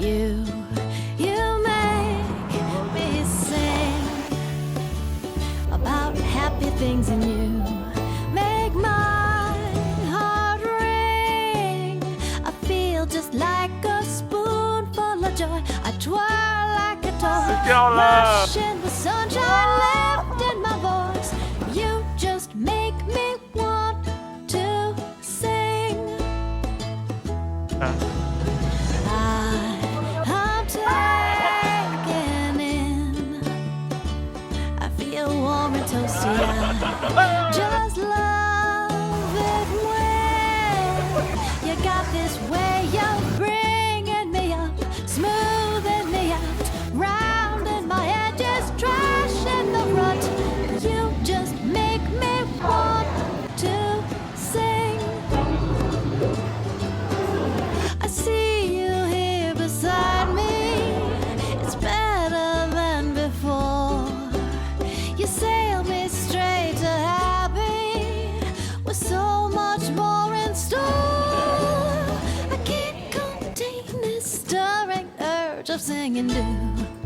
You make me sing about happy things in you. Make my heart ring. I feel just like a spoonful of joy. I twirl like a toy. Lush in the sunshine, left in my voice. You just make me want to sing. I'm taken in. I feel warm and toasty. I just love it when you got this way of bringing me up, smoothing me out, rounding my edges, trashing the rut. You just make me want to sing. I see you here beside me. It's better than before. You sail me straight to happy with so much more in store. I can't contain this stirring urge of singing too.